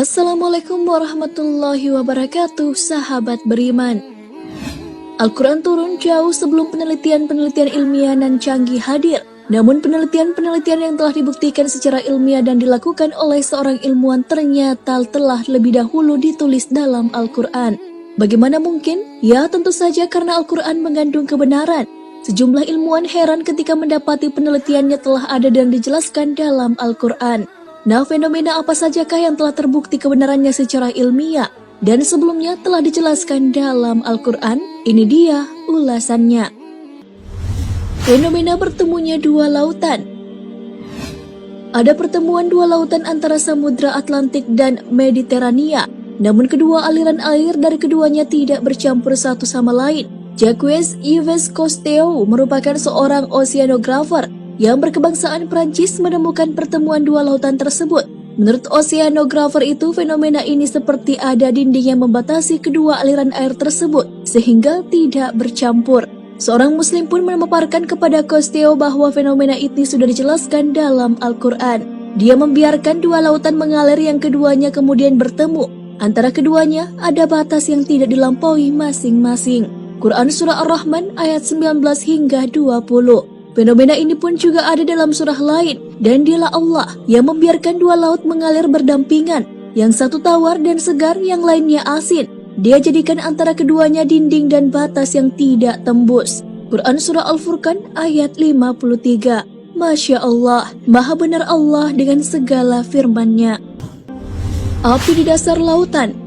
Assalamualaikum warahmatullahi wabarakatuh, sahabat beriman. Al-Quran turun jauh sebelum penelitian-penelitian ilmiah dan canggih hadir. Namun penelitian-penelitian yang telah dibuktikan secara ilmiah dan dilakukan oleh seorang ilmuwan ternyata telah lebih dahulu ditulis dalam Al-Quran. Bagaimana mungkin? Ya, tentu saja karena Al-Quran mengandung kebenaran. Sejumlah ilmuwan heran ketika mendapati penelitiannya telah ada dan dijelaskan dalam Al-Quran. Nah, fenomena apa sajakah yang telah terbukti kebenarannya secara ilmiah dan sebelumnya telah dijelaskan dalam Al-Quran? Ini dia ulasannya. Fenomena bertemunya dua lautan. Ada pertemuan dua lautan antara Samudra Atlantik dan Mediterania, namun kedua aliran air dari keduanya tidak bercampur satu sama lain. Jacques Yves Cousteau merupakan seorang oceanographer yang berkebangsaan Prancis menemukan pertemuan dua lautan tersebut. Menurut oceanographer itu, fenomena ini seperti ada dinding yang membatasi kedua aliran air tersebut sehingga tidak bercampur. Seorang muslim pun memaparkan kepada Cousteau bahwa fenomena ini sudah dijelaskan dalam Al-Quran. Dia membiarkan dua lautan mengalir yang keduanya kemudian bertemu. Antara keduanya ada batas yang tidak dilampaui masing-masing. Quran Surah Ar-Rahman ayat 19 hingga 20. Fenomena ini pun juga ada dalam surah lain, dan dialah Allah yang membiarkan dua laut mengalir berdampingan, yang satu tawar dan segar, yang lainnya asin. Dia jadikan antara keduanya dinding dan batas yang tidak tembus. Quran Surah Al-Furqan ayat 53. Masya Allah, maha benar Allah dengan segala firman-Nya. Api di dasar lautan.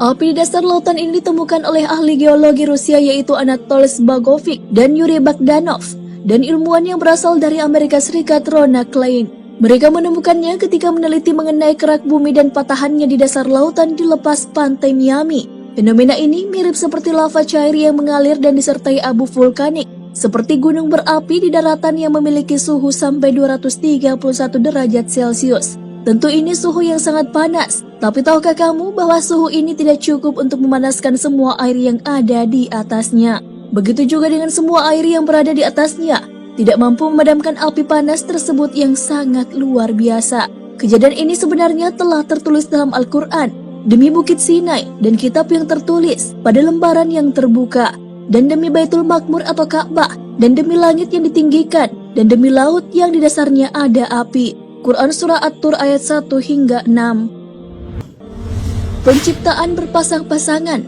Api di dasar lautan ini ditemukan oleh ahli geologi Rusia yaitu Anatoly Zbagovic dan Yuri Bogdanov dan ilmuwan yang berasal dari Amerika Serikat Ronald Klein. Mereka menemukannya ketika meneliti mengenai kerak bumi dan patahannya di dasar lautan di lepas pantai Miami. Fenomena ini mirip seperti lava cair yang mengalir dan disertai abu vulkanik, seperti gunung berapi di daratan yang memiliki suhu sampai 231 derajat Celcius. Tentu ini suhu yang sangat panas, tapi tahukah kamu bahwa suhu ini tidak cukup untuk memanaskan semua air yang ada di atasnya. Begitu juga dengan semua air yang berada di atasnya, tidak mampu memadamkan api panas tersebut yang sangat luar biasa. Kejadian ini sebenarnya telah tertulis dalam Al-Quran, demi Bukit Sinai dan kitab yang tertulis pada lembaran yang terbuka, dan demi Baitul Makmur atau Ka'bah, dan demi langit yang ditinggikan, dan demi laut yang di dasarnya ada api. Quran Surah At-Tur ayat 1 hingga 6. Penciptaan berpasang-pasangan.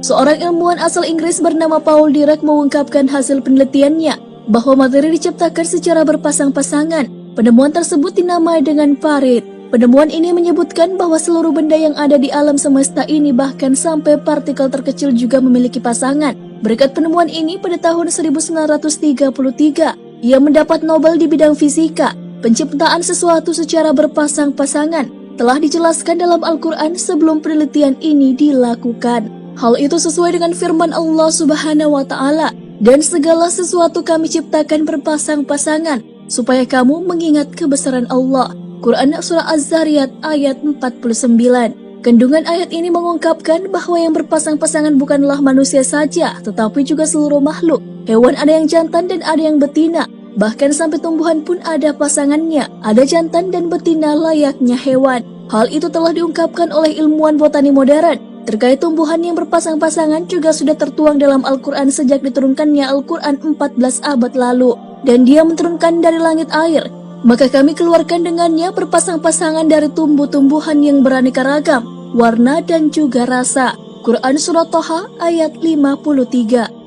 Seorang ilmuwan asal Inggris bernama Paul Dirac mengungkapkan hasil penelitiannya bahwa materi diciptakan secara berpasang-pasangan. Penemuan tersebut dinamai dengan Parit. Penemuan ini menyebutkan bahwa seluruh benda yang ada di alam semesta ini, bahkan sampai partikel terkecil, juga memiliki pasangan. Berkat penemuan ini pada tahun 1933, ia mendapat Nobel di bidang fisika. Penciptaan sesuatu secara berpasang-pasangan telah dijelaskan dalam Al-Quran sebelum penelitian ini dilakukan. Hal itu sesuai dengan firman Allah Subhanahu wa Ta'ala, dan segala sesuatu kami ciptakan berpasang-pasangan supaya kamu mengingat kebesaran Allah. Quran Surah Az-Zariyat ayat 49. Kandungan ayat ini mengungkapkan bahwa yang berpasang-pasangan bukanlah manusia saja, tetapi juga seluruh makhluk. Hewan ada yang jantan dan ada yang betina. Bahkan sampai tumbuhan pun ada pasangannya. Ada jantan dan betina layaknya hewan. Hal itu telah diungkapkan oleh ilmuwan botani modern. Terkait tumbuhan yang berpasang-pasangan juga sudah tertuang dalam Al-Quran sejak diturunkannya Al-Quran 14 abad lalu. Dan dia menurunkan dari langit air. Maka kami keluarkan dengannya berpasang-pasangan dari tumbuh-tumbuhan yang beraneka ragam, warna dan juga rasa. Quran Surah Toha ayat 53.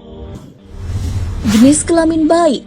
Jenis kelamin bayi.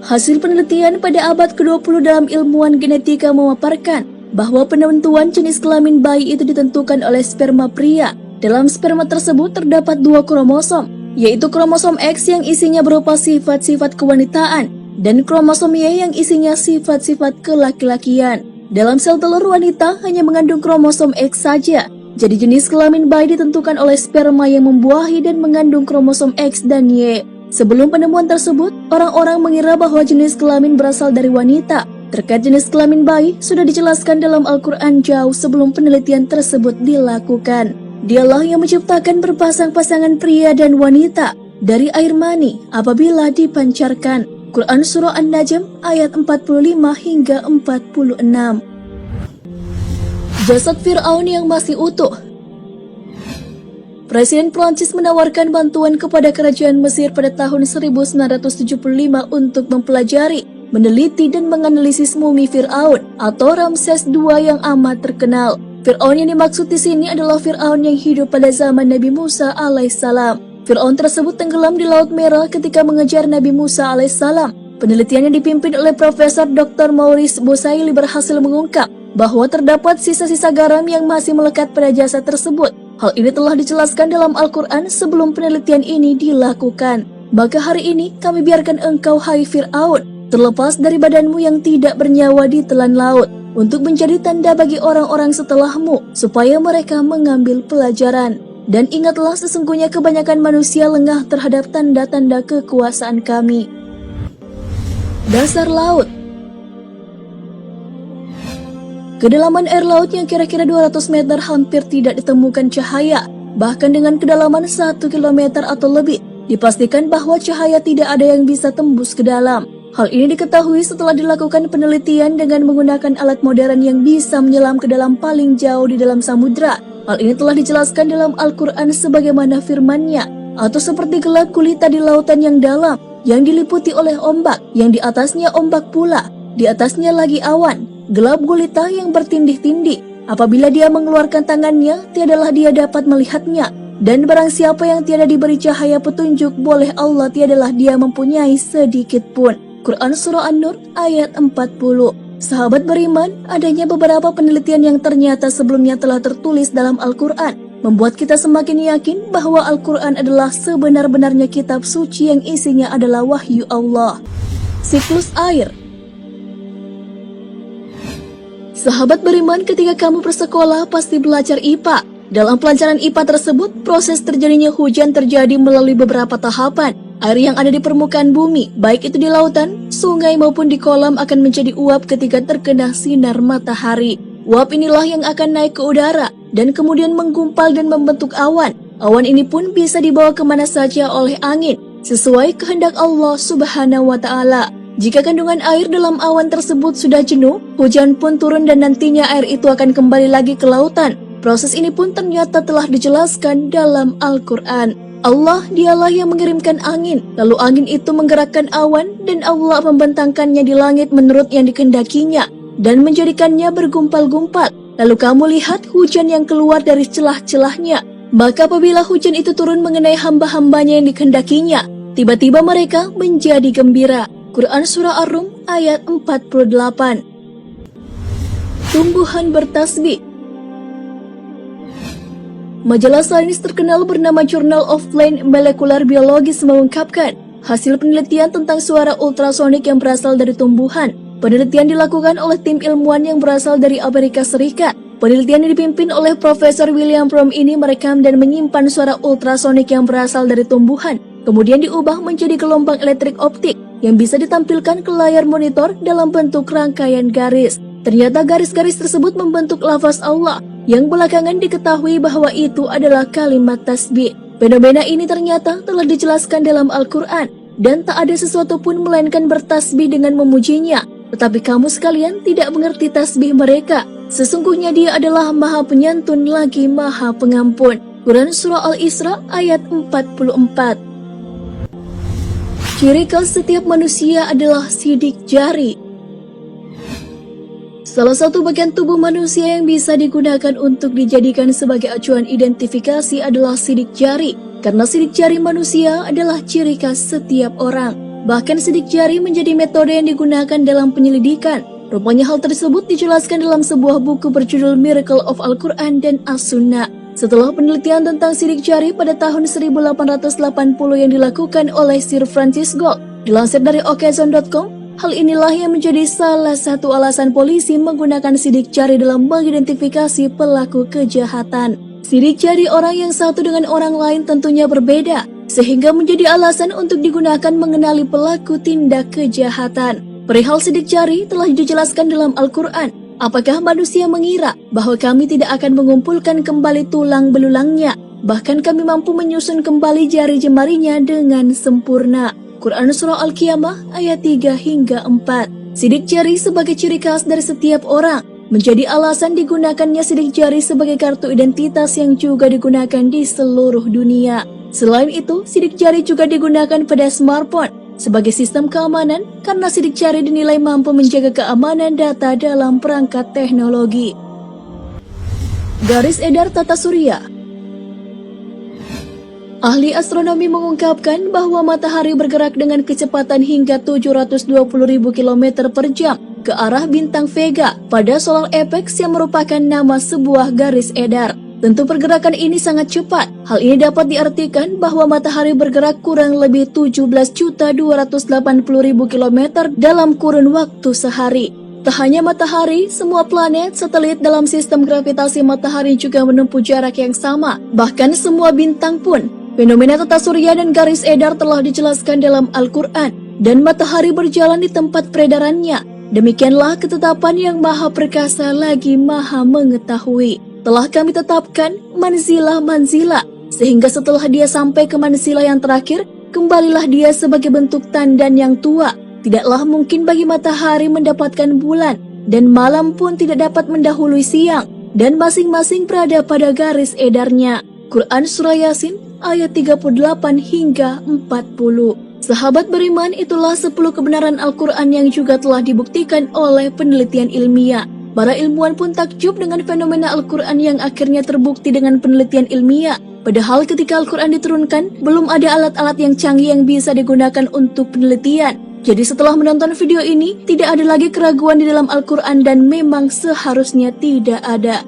Hasil penelitian pada abad ke-20 dalam ilmuwan genetika memaparkan bahwa penentuan jenis kelamin bayi itu ditentukan oleh sperma pria. Dalam sperma tersebut terdapat dua kromosom, yaitu kromosom X yang isinya berupa sifat-sifat kewanitaan dan kromosom Y yang isinya sifat-sifat kelaki-lakian. Dalam sel telur wanita hanya mengandung kromosom X saja. Jadi jenis kelamin bayi ditentukan oleh sperma yang membuahi dan mengandung kromosom X dan Y. Sebelum penemuan tersebut, orang-orang mengira bahwa jenis kelamin berasal dari wanita. Terkait jenis kelamin bayi sudah dijelaskan dalam Al-Quran jauh sebelum penelitian tersebut dilakukan. Dialah yang menciptakan berpasang-pasangan pria dan wanita dari air mani apabila dipancarkan. Quran Surah An-Najm ayat 45 hingga 46. Jasad Fir'aun yang masih utuh. Presiden Prancis menawarkan bantuan kepada kerajaan Mesir pada tahun 1975 untuk mempelajari, meneliti dan menganalisis mumi Fir'aun atau Ramses II yang amat terkenal. Fir'aun yang dimaksud di sini adalah Fir'aun yang hidup pada zaman Nabi Musa alaihissalam. Fir'aun tersebut tenggelam di Laut Merah ketika mengejar Nabi Musa alaihissalam. Penelitian yang dipimpin oleh Profesor Dr. Maurice Bosaili berhasil mengungkap bahwa terdapat sisa-sisa garam yang masih melekat pada jasad tersebut. Hal ini telah dijelaskan dalam Al-Quran sebelum penelitian ini dilakukan. Maka hari ini kami biarkan engkau, hai Fir'aun, terlepas dari badanmu yang tidak bernyawa di telan laut, untuk menjadi tanda bagi orang-orang setelahmu, supaya mereka mengambil pelajaran. Dan ingatlah sesungguhnya kebanyakan manusia lengah terhadap tanda-tanda kekuasaan kami. Dasar laut. Kedalaman air laut yang kira-kira 200 meter hampir tidak ditemukan cahaya. Bahkan dengan kedalaman 1 km atau lebih, dipastikan bahwa cahaya tidak ada yang bisa tembus ke dalam. Hal ini diketahui setelah dilakukan penelitian dengan menggunakan alat modern yang bisa menyelam ke dalam paling jauh di dalam samudra. Hal ini telah dijelaskan dalam Al-Quran sebagaimana firman-Nya, atau seperti gelap gulita di lautan yang dalam, yang diliputi oleh ombak, yang di atasnya ombak pula, di atasnya lagi awan. Gelap gulita yang bertindih-tindih. Apabila dia mengeluarkan tangannya, tiadalah dia dapat melihatnya. Dan barang siapa yang tiada diberi cahaya petunjuk boleh Allah, tiadalah dia mempunyai sedikit pun. Quran Surah An-Nur ayat 40. Sahabat beriman, adanya beberapa penelitian yang ternyata sebelumnya telah tertulis dalam Al-Quran membuat kita semakin yakin bahwa Al-Quran adalah sebenar-benarnya kitab suci yang isinya adalah wahyu Allah. Siklus air. Sahabat beriman, ketika kamu bersekolah pasti belajar IPA. Dalam pelajaran IPA tersebut, proses terjadinya hujan terjadi melalui beberapa tahapan. Air yang ada di permukaan bumi, baik itu di lautan, sungai maupun di kolam, akan menjadi uap ketika terkena sinar matahari. Uap inilah yang akan naik ke udara dan kemudian menggumpal dan membentuk awan. Awan ini pun bisa dibawa kemana saja oleh angin, sesuai kehendak Allah Subhanahu wa Ta'ala. Jika kandungan air dalam awan tersebut sudah jenuh, hujan pun turun dan nantinya air itu akan kembali lagi ke lautan. Proses ini pun ternyata telah dijelaskan dalam Al-Quran. Allah dialah yang mengirimkan angin, lalu angin itu menggerakkan awan dan Allah membentangkannya di langit menurut yang dikehendakinya dan menjadikannya bergumpal-gumpal. Lalu kamu lihat hujan yang keluar dari celah-celahnya. Maka apabila hujan itu turun mengenai hamba-hambanya yang dikehendakinya, tiba-tiba mereka menjadi gembira. Quran Surah Ar-Rum ayat 48. Tumbuhan bertasbih. Majalah sains terkenal bernama Journal of Plant Molecular Biology mengungkapkan hasil penelitian tentang suara ultrasonik yang berasal dari tumbuhan. Penelitian dilakukan oleh tim ilmuwan yang berasal dari Amerika Serikat. Penelitian yang dipimpin oleh Profesor William Fromm ini merekam dan menyimpan suara ultrasonik yang berasal dari tumbuhan, kemudian diubah menjadi gelombang elektrik optik yang bisa ditampilkan ke layar monitor dalam bentuk rangkaian garis. Ternyata garis-garis tersebut membentuk lafaz Allah, yang belakangan diketahui bahwa itu adalah kalimat tasbih. Fenomena ini ternyata telah dijelaskan dalam Al-Quran, dan tak ada sesuatu pun melainkan bertasbih dengan memujinya. Tetapi kamu sekalian tidak mengerti tasbih mereka. Sesungguhnya dia adalah Maha Penyantun lagi Maha Pengampun. Quran Surah Al-Isra ayat 44. Ciri khas setiap manusia adalah sidik jari. Salah satu bagian tubuh manusia yang bisa digunakan untuk dijadikan sebagai acuan identifikasi adalah sidik jari. Karena sidik jari manusia adalah ciri khas setiap orang. Bahkan sidik jari menjadi metode yang digunakan dalam penyelidikan. Rupanya hal tersebut dijelaskan dalam sebuah buku berjudul Miracle of Al-Quran dan As-Sunnah. Setelah penelitian tentang sidik jari pada tahun 1880 yang dilakukan oleh Sir Francis Galton, dilansir dari Occasion.com, hal inilah yang menjadi salah satu alasan polisi menggunakan sidik jari dalam mengidentifikasi pelaku kejahatan. Sidik jari orang yang satu dengan orang lain tentunya berbeda, sehingga menjadi alasan untuk digunakan mengenali pelaku tindak kejahatan. Perihal sidik jari telah dijelaskan dalam Al-Quran. Apakah manusia mengira bahwa kami tidak akan mengumpulkan kembali tulang belulangnya? Bahkan kami mampu menyusun kembali jari jemarinya dengan sempurna. Quran Surah Al-Qiyamah ayat 3 hingga 4. Sidik jari sebagai ciri khas dari setiap orang menjadi alasan digunakannya sidik jari sebagai kartu identitas yang juga digunakan di seluruh dunia. Selain itu, sidik jari juga digunakan pada smartphone sebagai sistem keamanan karena sidik jari dinilai mampu menjaga keamanan data dalam perangkat teknologi. Garis edar tata surya. Ahli astronomi mengungkapkan bahwa matahari bergerak dengan kecepatan hingga 720.000 km per jam ke arah bintang Vega pada solar apex yang merupakan nama sebuah garis edar. Tentu pergerakan ini sangat cepat. Hal ini dapat diartikan bahwa matahari bergerak kurang lebih 17.280.000 km dalam kurun waktu sehari. Tak hanya matahari, semua planet, satelit dalam sistem gravitasi matahari juga menempuh jarak yang sama. Bahkan semua bintang pun. Fenomena tata surya dan garis edar telah dijelaskan dalam Al-Quran dan matahari berjalan di tempat peredarannya. Demikianlah ketetapan yang maha perkasa lagi maha mengetahui. Telah kami tetapkan manzilah-manzilah, sehingga setelah dia sampai ke manzilah yang terakhir, kembalilah dia sebagai bentuk tandan yang tua. Tidaklah mungkin bagi matahari mendapatkan bulan, dan malam pun tidak dapat mendahului siang, dan masing-masing berada pada garis edarnya. Quran Surah Yasin ayat 38 hingga 40. Sahabat beriman, itulah 10 kebenaran Al-Quran yang juga telah dibuktikan oleh penelitian ilmiah. Para ilmuwan pun takjub dengan fenomena Al-Quran yang akhirnya terbukti dengan penelitian ilmiah. Padahal ketika Al-Quran diturunkan, belum ada alat-alat yang canggih yang bisa digunakan untuk penelitian. Jadi setelah menonton video ini, tidak ada lagi keraguan di dalam Al-Quran dan memang seharusnya tidak ada.